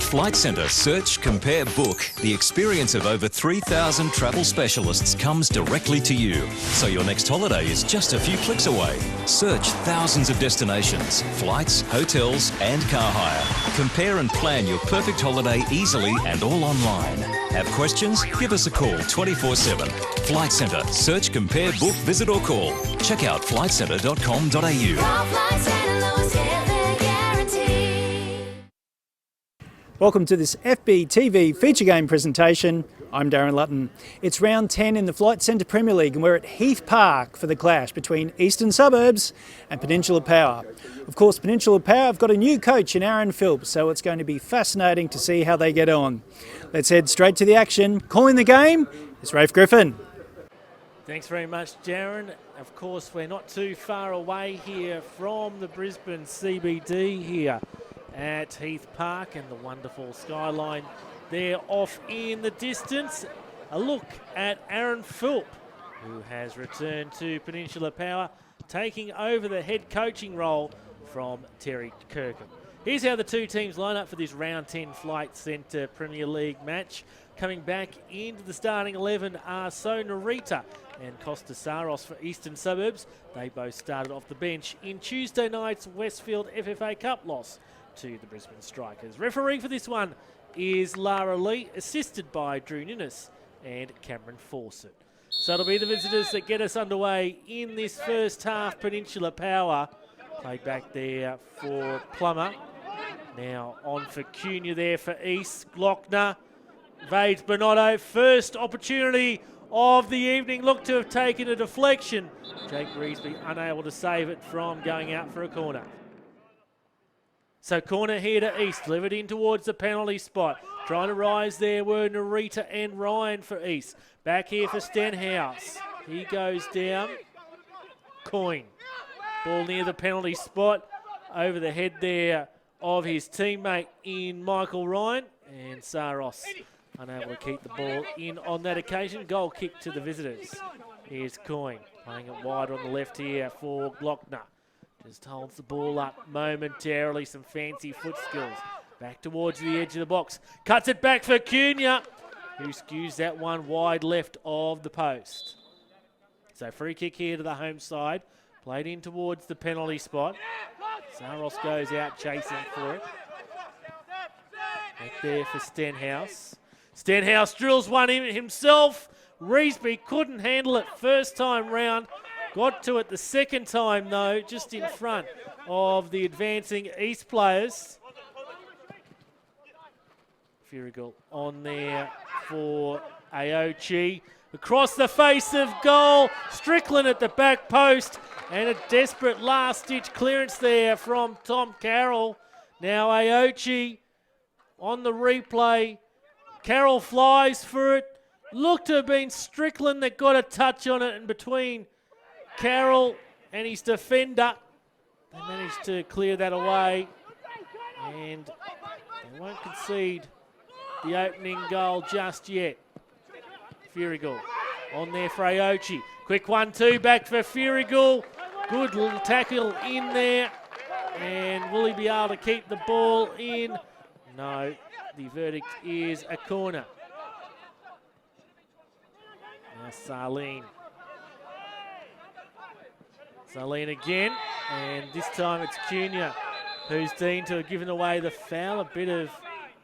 Flight Centre Search, Compare, Book, the experience of over 3,000 travel specialists comes directly to you. So your next holiday is just a few clicks away. Search thousands of destinations, flights, hotels and car hire. Compare and plan your perfect holiday easily and all online. Have questions? Give us a call 24/7. Flight Centre. Search, compare, book, visit or call. Check out flightcentre.com.au. Welcome to this FBTV feature game presentation. I'm Darren Lutton. It's round 10 in the Flight Centre Premier League and we're at Heath Park for the clash between Eastern Suburbs and Peninsula Power. Of course, Peninsula Power have got a new coach in Aaron Phillips, so it's going to be fascinating to see how they get on. Let's head straight to the action. Calling the game is Rafe Griffin. Thanks very much, Darren. Of course, we're not too far away here from the Brisbane CBD here at Heath Park and the wonderful skyline there off in the distance. A look at Aaron Phillips, who has returned to Peninsula Power, taking over the head coaching role from Terry Kirkham. Here's how the two teams line up for this round 10 Flight Centre Premier League match. Coming back into the starting 11 are So Narita and Costa Saros for Eastern Suburbs. They both started off the bench in Tuesday night's Westfield FFA Cup loss to the Brisbane Strikers. Referee for this one is Lara Lee, assisted by Drew Ninnis and Cameron Fawcett. So it'll be the visitors that get us underway in this first half. Peninsula Power played back there for Plummer. Now on for Cunha there for East. Glockner evades Bonotto. First opportunity of the evening. Looked to have taken a deflection. Jake Reesby unable to save it from going out for a corner. So corner here to East, delivered in towards the penalty spot. Trying to rise there were Narita and Ryan for East. Back here for Stenhouse. He goes down. Coyne. Ball near the penalty spot. Over the head there of his teammate in Michael Ryan. And Saros unable to keep the ball in on that occasion. Goal kick to the visitors. Here's Coyne. Playing it wide on the left here for Glockner. Just holds the ball up momentarily, some fancy foot skills. Back towards the edge of the box. Cuts it back for Cunha, who skews that one wide left of the post. So free kick here to the home side. Played in towards the penalty spot. Saros goes out chasing for it. Back there for Stenhouse. Stenhouse drills one in himself. Reesby couldn't handle it first time round. Got to it the second time, though, just in front of the advancing East players. Furigal on there for Aochi. Across the face of goal. Strickland at the back post. And a desperate last-ditch clearance there from Tom Carroll. Now Aochi on the replay. Carroll flies for it. Looked to have been Strickland that got a touch on it in between Carroll and his defender. They managed to clear that away and they won't concede the opening goal just yet. Furigal on there for Aochi. Quick 1-2 back for Furigal. Good little tackle in there. And will he be able to keep the ball in? No, the verdict is a corner. Now Sarleen. Sarleen again, and this time it's Cunha who's deemed to have given away the foul. A bit of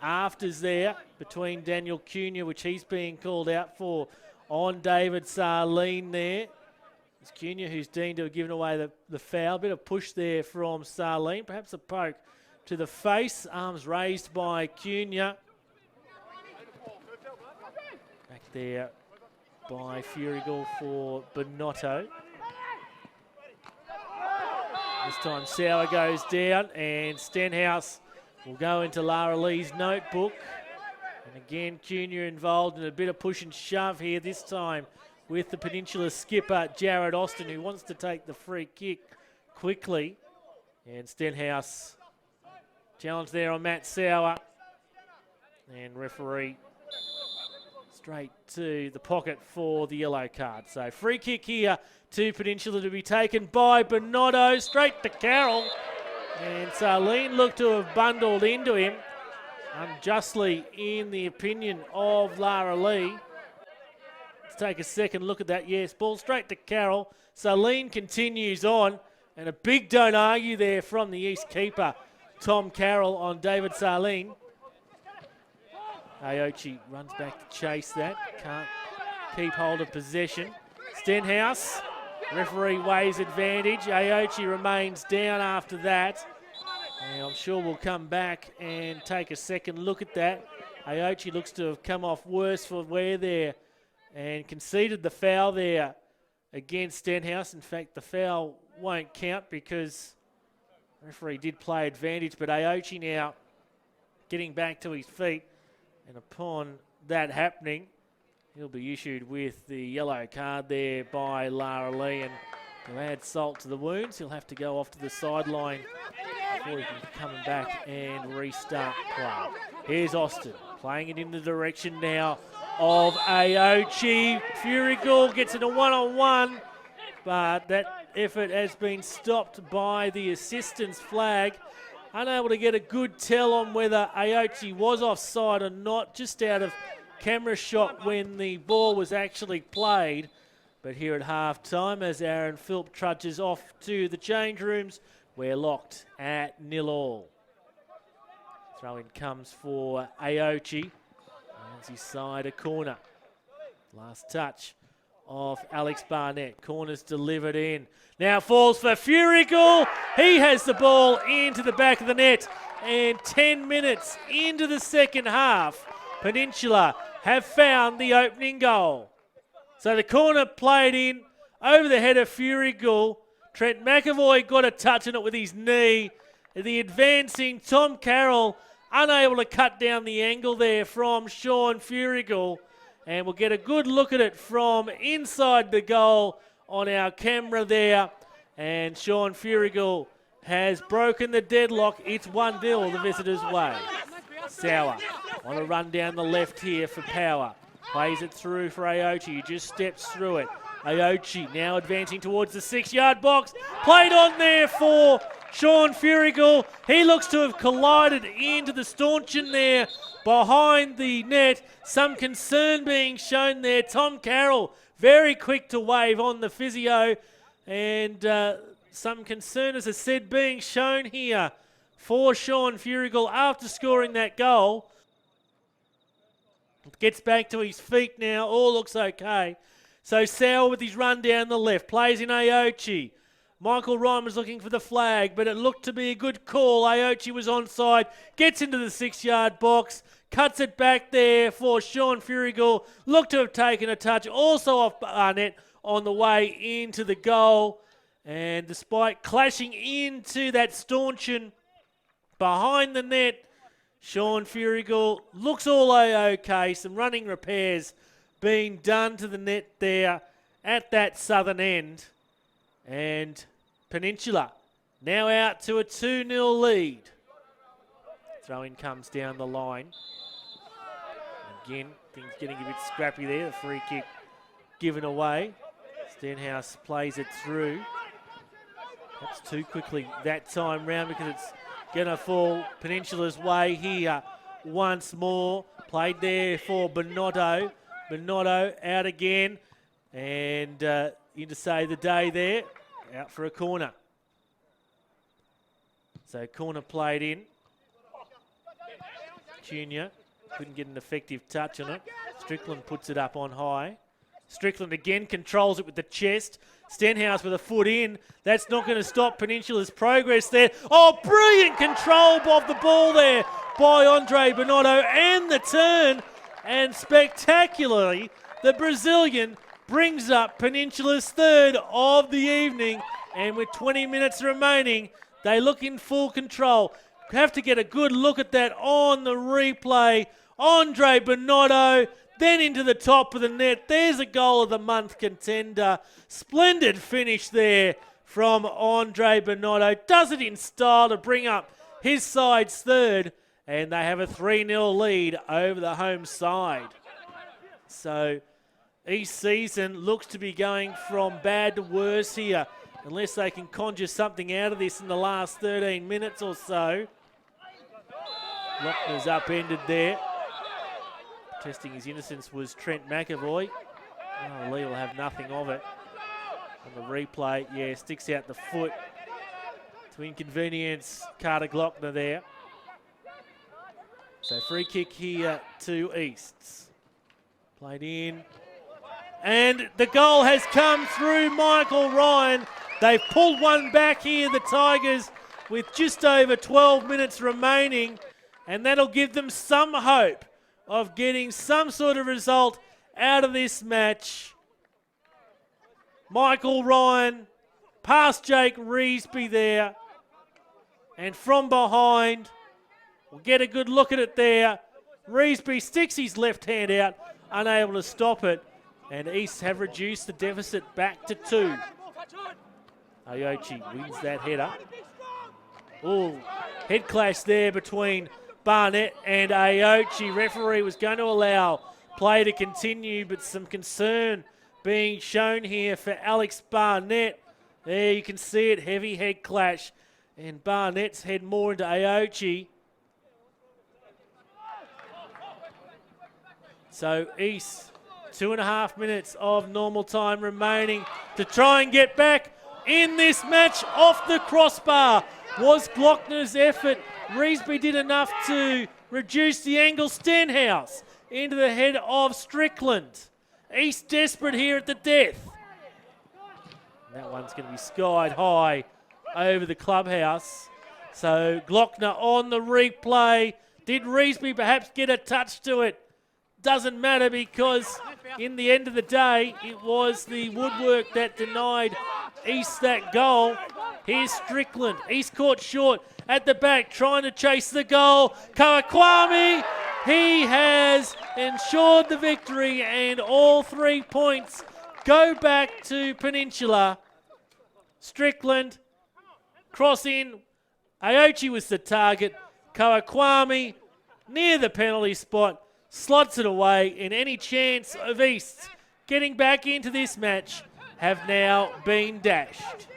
afters there between Daniel Cunha, which he's being called out for, on David Sarleen there. It's Cunha who's deemed to have given away the foul. Bit of push there from Sarleen, perhaps a poke to the face. Arms raised by Cunha. Back there by Furigal for Bonotto. This time Sauer goes down and Stenhouse will go into Lara Lee's notebook. And again, Cunha involved in a bit of push and shove here, this time with the Peninsula skipper, Jared Austin, who wants to take the free kick quickly. And Stenhouse challenge there on Matt Sauer. And referee straight to the pocket for the yellow card. So free kick here to Peninsula to be taken by Bonotto, straight to Carroll. And Sarleen looked to have bundled into him. unjustly in the opinion of Lara Lee. Let's take a second look at that. Yes, ball straight to Carroll. Saline continues on, and a big don't argue there from the East keeper, Tom Carroll, on David Saline. Aochi runs back to chase that. Can't keep hold of possession. Stenhouse, referee weighs advantage. Aochi remains down after that. And I'm sure we'll come back and take a second look at that. Aochi looks to have come off worse for wear there and conceded the foul there against Stenhouse. In fact, the foul won't count because the referee did play advantage, but Aochi now getting back to his feet, and upon that happening, he'll be issued with the yellow card there by Lara Lee, and to add salt to the wounds, he'll have to go off to the sideline before he can come back and restart play. Here's Austin playing it in the direction now of Aochi. Furigal gets it a one-on-one, but that effort has been stopped by the assistant's flag. Unable to get a good tell on whether Aochi was offside or not, just out of camera shot when the ball was actually played. But here at half-time, as Aaron Philp trudges off to the change rooms, we're locked at 0-0. Throw-in comes for Aochi. Hands his side a corner. Last touch of Alex Barnett. Corner's delivered in. Now falls for Furigal. He has the ball into the back of the net. And 10 minutes into the second half, Peninsula have found the opening goal. So the corner played in over the head of Furigal. Trent McAvoy got a touch on it with his knee. The advancing Tom Carroll unable to cut down the angle there from Sean Furigal. And we'll get a good look at it from inside the goal on our camera there. And Sean Furigal has broken the deadlock. It's 1-0 the visitors' way. Sauer on a run down the left here for Power. Plays it through for Aochi, who just steps through it. Aochi now advancing towards the 6-yard box. Played on there for Sean Furigal. He looks to have collided into the stanchion there behind the net. Some concern being shown there. Tom Carroll very quick to wave on the physio. And some concern, as I said, being shown here for Sean Furigal after scoring that goal. Gets back to his feet now. All looks okay. So Sauer with his run down the left. Plays in Aochi. Michael Ryan was looking for the flag, but it looked to be a good call. Aochi was onside. Gets into the 6-yard box. Cuts it back there for Sean Furigal. Looked to have taken a touch. Also off Barnett on the way into the goal. And despite clashing into that stanchion behind the net, Sean Furigal looks all okay. Some running repairs being done to the net there at that southern end. And Peninsula now out to a 2-0 lead. Throw-in comes down the line. Again, things getting a bit scrappy there. The free kick given away. Stenhouse plays it through. Perhaps too quickly that time round because it's going to fall Peninsula's way here once more. Played there for Bonotto. Bonotto out again. And in to save the day there. Out for a corner. So corner played in. Junior couldn't get an effective touch on it. Strickland puts it up on high. Strickland again controls it with the chest. Stenhouse with a foot in. That's not going to stop Peninsula's progress there. Oh, brilliant control of the ball there by Andre Bonotto and the turn. And spectacularly, the Brazilian brings up Peninsula's third of the evening. And with 20 minutes remaining, they look in full control. Have to get a good look at that on the replay. Andre Bonotto, then into the top of the net. There's a goal of the month contender. Splendid finish there from Andre Bonotto. Does it in style to bring up his side's third. And they have a 3-0 lead over the home side. So East season looks to be going from bad to worse here, unless they can conjure something out of this in the last 13 minutes or so. Lochner's upended there. Testing his innocence was Trent McAvoy. Oh, Lee will have nothing of it. On the replay, yeah, sticks out the foot to inconvenience Carter Glockner there. So free kick here to Easts. Played in. And the goal has come through Michael Ryan. They've pulled one back here, the Tigers, with just over 12 minutes remaining. And that'll give them some hope of getting some sort of result out of this match. Michael Ryan past Jake Reesby there. And from behind, we'll get a good look at it there. Reesby sticks his left hand out, unable to stop it. And East have reduced the deficit back to 2. Aochi wins that header. Oh, head clash there between Barnett and Aochi. Referee was going to allow play to continue, but some concern being shown here for Alex Barnett. There you can see it, heavy head clash. And Barnett's head more into Aochi. So East, 2.5 minutes of normal time remaining to try and get back in this match. Off the crossbar was Glockner's effort. Reesby did enough to reduce the angle. Stenhouse into the head of Strickland. East desperate here at the death. And that one's going to be skied high over the clubhouse. So Glockner on the replay. Did Reesby perhaps get a touch to it? Doesn't matter, because in the end of the day, it was the woodwork that denied East that goal. Here's Strickland. East caught short at the back, trying to chase the goal. Kawakwami, he has ensured the victory, and all 3 points go back to Peninsula. Strickland, cross in. Aochi was the target. Kawakwami near the penalty spot, slots it away, and any chance of East getting back into this match have now been dashed.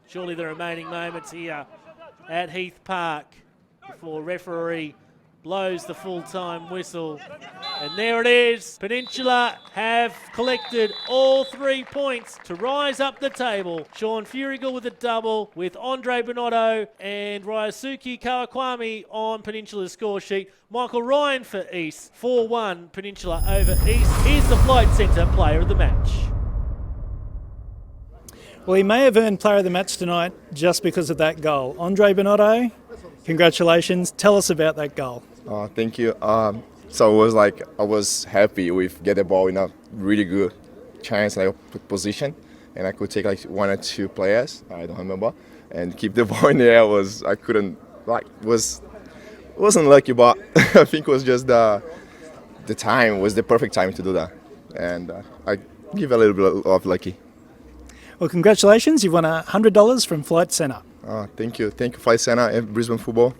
Surely the remaining moments here at Heath Park before referee blows the full-time whistle. And there it is. Peninsula have collected all 3 points to rise up the table. Sean Furigal with a double, with Andre Bonotto and Ryosuke Kawakwami on Peninsula's score sheet. Michael Ryan for East, 4-1 Peninsula over East. Here's the Flight Centre player of the match. Well, he may have earned player of the match tonight just because of that goal. Andre Bonotto, congratulations. Tell us about that goal. Thank you. So it was like I was happy with get the ball in a really good chance, like position, and I could take like 1 or 2 players, I don't remember, and keep the ball in the air. Wasn't lucky, but I think it was just the time was the perfect time to do that, and I give a little bit of lucky. Well, congratulations. You've won $100 from Flight Centre. Thank you, Flight Centre and Brisbane Football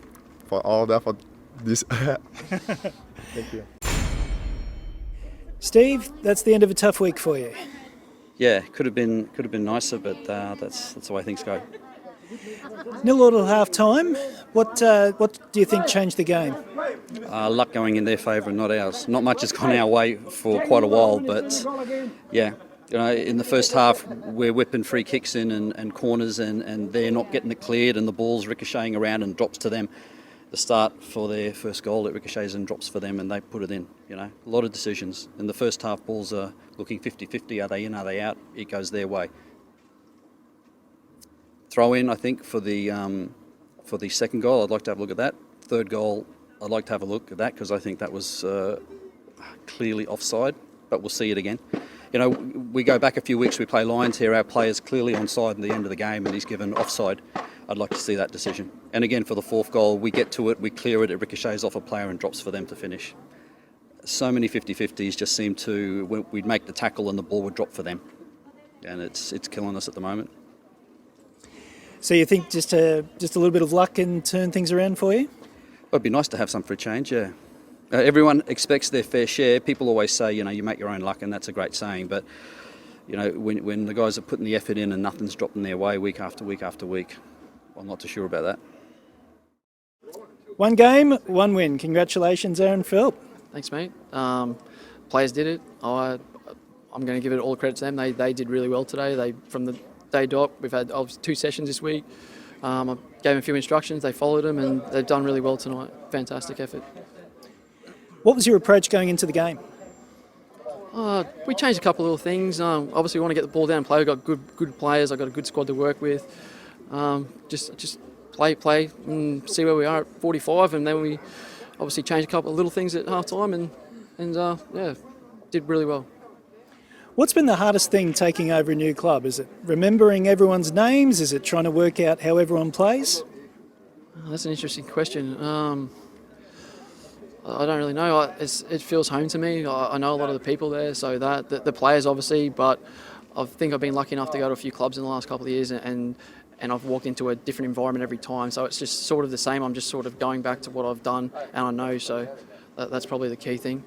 for all that, for this. Thank you. Steve, that's the end of a tough week for you. Yeah, could have been nicer, but that's the way things go. 0-0 at half time. What do you think changed the game? Luck going in their favour and not ours. Not much has gone our way for quite a while, but yeah. You know, in the first half, we're whipping free kicks in and corners, and they're not getting it cleared, and the ball's ricocheting around and drops to them. The start for their first goal, it ricochets and drops for them, and they put it in. You know, a lot of decisions. In the first half, balls are looking 50-50. Are they in? Are they out? It goes their way. Throw in, I think, for the second goal. I'd like to have a look at that. Third goal, I'd like to have a look at that, because I think that was clearly offside, but we'll see it again. You know, we go back a few weeks, we play Lions here, our player's clearly onside in the end of the game and he's given offside. I'd like to see that decision. And again, for the fourth goal, we get to it, we clear it, it ricochets off a player and drops for them to finish. So many 50-50s just seem to, we'd make the tackle and the ball would drop for them. And it's killing us at the moment. So you think just a little bit of luck can turn things around for you? Well, it'd be nice to have some for a change, yeah. Everyone expects their fair share. People always say, you know, you make your own luck, and that's a great saying. But, you know, when the guys are putting the effort in and nothing's dropping their way week after week after week, I'm not too sure about that. One game, one win. Congratulations, Aaron Phil. Thanks, mate. Players did it. I'm going to give it all the credit to them. They did really well today. From the day dot, we've had 2 sessions this week. I gave them a few instructions. They followed them, and they've done really well tonight. Fantastic effort. What was your approach going into the game? We changed a couple of little things. Obviously, we want to get the ball down and play. We've got good players. I've got a good squad to work with. Just play, and see where we are at 45, and then we obviously changed a couple of little things at half time, and did really well. What's been the hardest thing taking over a new club? Is it remembering everyone's names? Is it trying to work out how everyone plays? That's an interesting question. I don't really know. It feels home to me. I know a lot of the people there, so the players obviously, but I think I've been lucky enough to go to a few clubs in the last couple of years, and I've walked into a different environment every time. So it's just sort of the same. I'm just sort of going back to what I've done and I know. So that's probably the key thing.